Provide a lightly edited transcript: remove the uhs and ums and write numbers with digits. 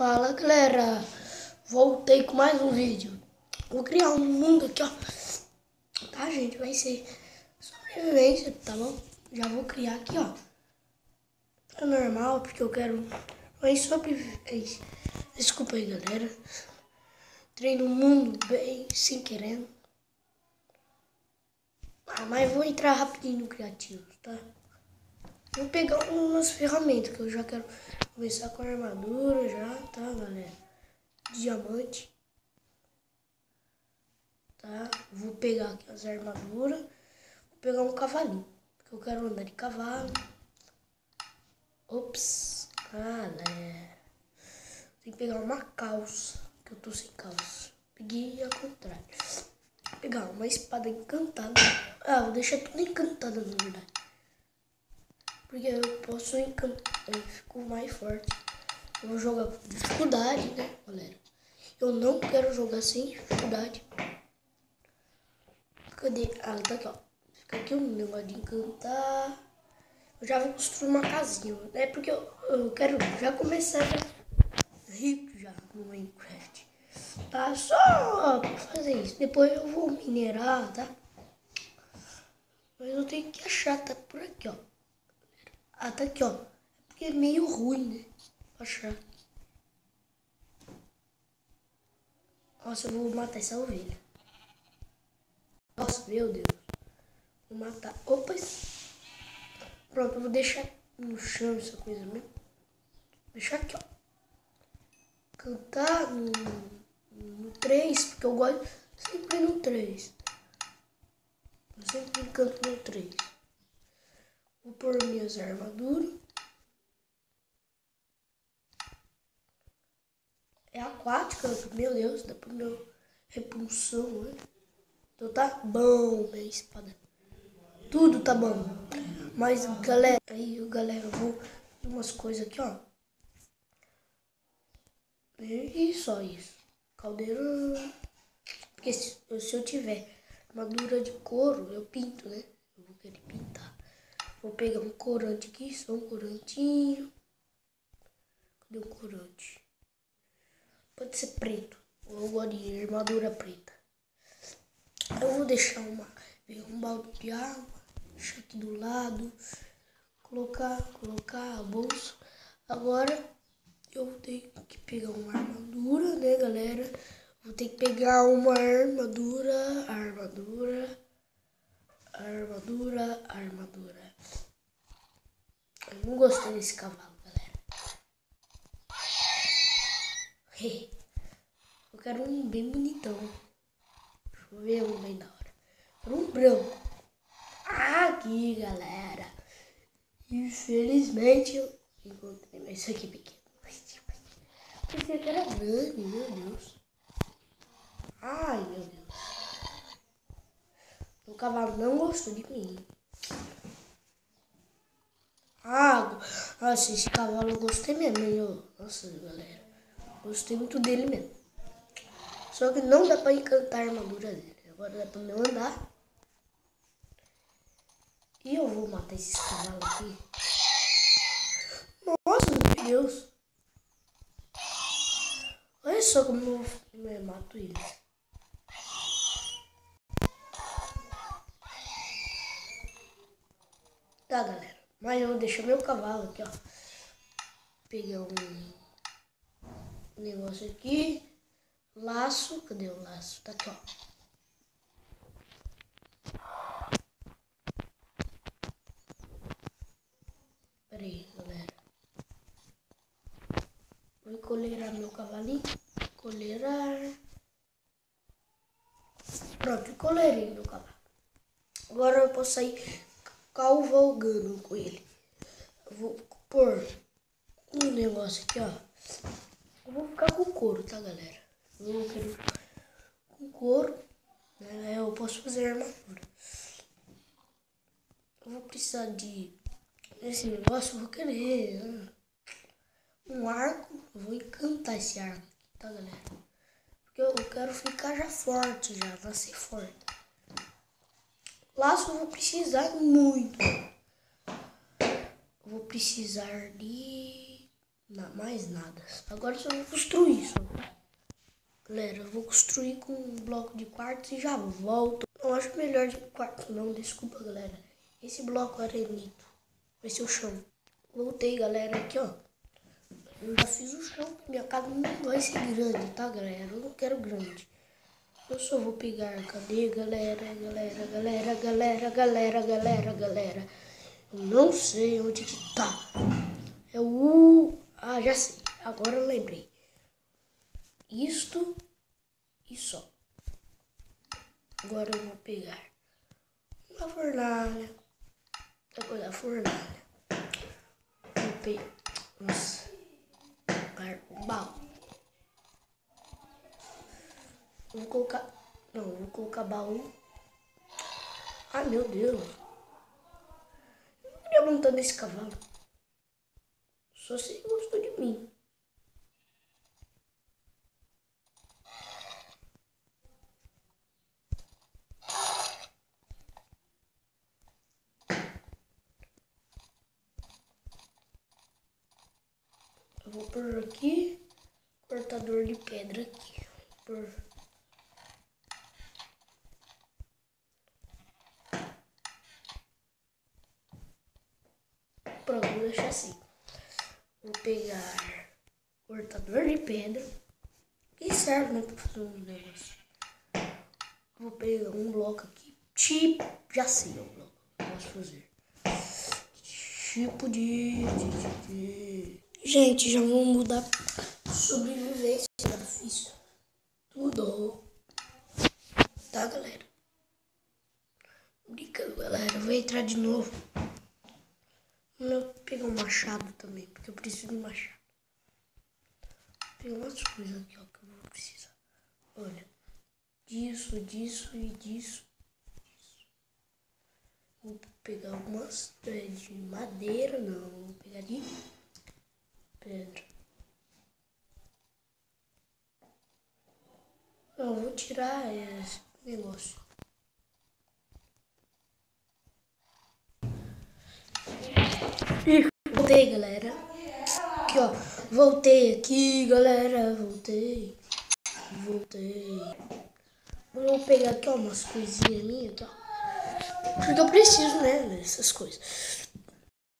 Fala galera, voltei com mais um vídeo. Vou criar um mundo aqui, ó. Tá, gente? Vai ser sobrevivência, tá bom? Já vou criar aqui, ó. Tá normal, porque eu quero mais sobrevivência. Desculpa aí, galera. Entrei no mundo bem sem querendo. Mas vou entrar rapidinho no criativo, tá? Vou pegar umas ferramentas que eu já quero começar com a armadura já, tá, galera? Diamante. Tá? Vou pegar aqui as armaduras. Vou pegar um cavalinho, porque eu quero andar de cavalo. Ops, galera. Tem que pegar uma calça, que eu tô sem calça. Peguei ao contrário. Vou pegar uma espada encantada. Ah, vou deixar tudo encantada, na verdade. Porque eu posso encantar, eu fico mais forte. Eu vou jogar com dificuldade, né, galera? Eu não quero jogar sem dificuldade. Cadê? Ah, tá aqui, ó. Fica aqui um negócio de encantar. Eu já vou construir uma casinha, né? Porque eu quero já começar rico já no Minecraft. Tá? Só pra fazer isso. Depois eu vou minerar, tá? Mas eu tenho que achar, tá por aqui, ó. Ah, tá aqui, ó. É porque é meio ruim, né? Pra achar. Nossa, eu vou matar essa ovelha. Nossa, meu Deus. Vou matar. Opa. Pronto, eu vou deixar no chão essa coisa mesmo. Vou deixar aqui, ó. Cantar no 3, porque eu gosto sempre no 3. Eu sempre canto no 3. Vou pôr minhas armaduras. É aquática, meu Deus, dá pra minha repulsão, né? Então tá bom, minha espada. Tudo tá bom. Mas galera, eu vou umas coisas aqui, ó. E só isso. Caldeirão. Porque se eu tiver armadura de couro, eu pinto, né? Eu vou querer pintar. Vou pegar um corante aqui, só um corantinho. Cadê o corante? Pode ser preto. Eu gosto de armadura preta. Eu vou deixar pegar um balde de água, deixar aqui do lado, colocar a bolsa. Agora eu tenho que pegar uma armadura, né, galera? Vou ter que pegar uma armadura. Eu não gostei desse cavalo, galera. Eu quero um bem bonitão. Deixa eu ver um bem da hora. Quero um branco. Aqui, galera. Infelizmente eu encontrei. Mas isso aqui é pequeno. Pensei que era grande, meu Deus. Ai, meu Deus. O cavalo não gostou de mim. Nossa, esse cavalo eu gostei mesmo. Nossa, galera. Gostei muito dele mesmo. Só que não dá pra encantar a armadura dele. Agora dá pra não andar. E eu vou matar esses cavalos aqui. Nossa, meu Deus. Olha só como eu mato eles. Tá, galera. Mas eu vou deixar meu cavalo aqui, ó. Pegar um negócio aqui. Laço. Cadê o laço? Tá aqui, ó. Pera aí, galera. Vou encoleirar meu cavalinho. Encoleirar. Pronto, encoleirei meu cavalo. Agora eu posso sair cavalgando com ele. Eu vou pôr um negócio aqui, ó. Eu vou ficar com couro, tá, galera? Eu quero com couro, né? Eu posso fazer armadura. Eu vou precisar de esse negócio, eu vou querer, né? Um arco. Eu vou encantar esse arco aqui, tá, galera? Porque eu quero ficar já forte, já nascer forte. Laço eu vou precisar muito. Eu vou precisar de mais nada. Agora eu só vou construir isso. Galera, eu vou construir com um bloco de quartzo e já volto. Não acho melhor de quartzo não, desculpa galera. Esse bloco arenito vai ser o chão. Voltei galera, aqui ó. Eu já fiz o chão, minha casa não vai ser grande, tá galera? Eu não quero grande. Eu só vou pegar, cadê galera? Eu não sei onde que tá. É o... Ah, já sei. Agora eu lembrei. Isto e só. Agora eu vou pegar uma fornalha. Depois da fornalha. Vou pegar... Nossa. Um baú. Vou colocar... Não, vou colocar baú. Ai, meu Deus. Eu não queria montar nesse cavalo. Só se ele gostou de mim. Eu vou pôr aqui. Cortador de pedra aqui. Vou pronto, vou deixar assim. Vou pegar cortador de pedra. Que serve, né, pra fazer um negócio. Vou pegar um bloco aqui. Tipo, já sei o bloco que eu posso fazer. Tipo de... Gente, já vou mudar sobrevivência. Já fiz tudo. Tá, galera? Brincando, galera. Eu vou entrar de novo. Vou pegar um machado também, porque eu preciso de machado. Vou pegar umas coisas aqui, ó, que eu vou precisar. Olha. Disso e disso. Vou pegar algumas de madeira, não. Vou pegar de pedra. Não, vou tirar esse negócio. Voltei, galera. Aqui, ó. Voltei aqui, galera. Voltei. Vou pegar aqui, ó, umas coisinhas minhas aqui, ó. Porque eu preciso, né, dessas coisas.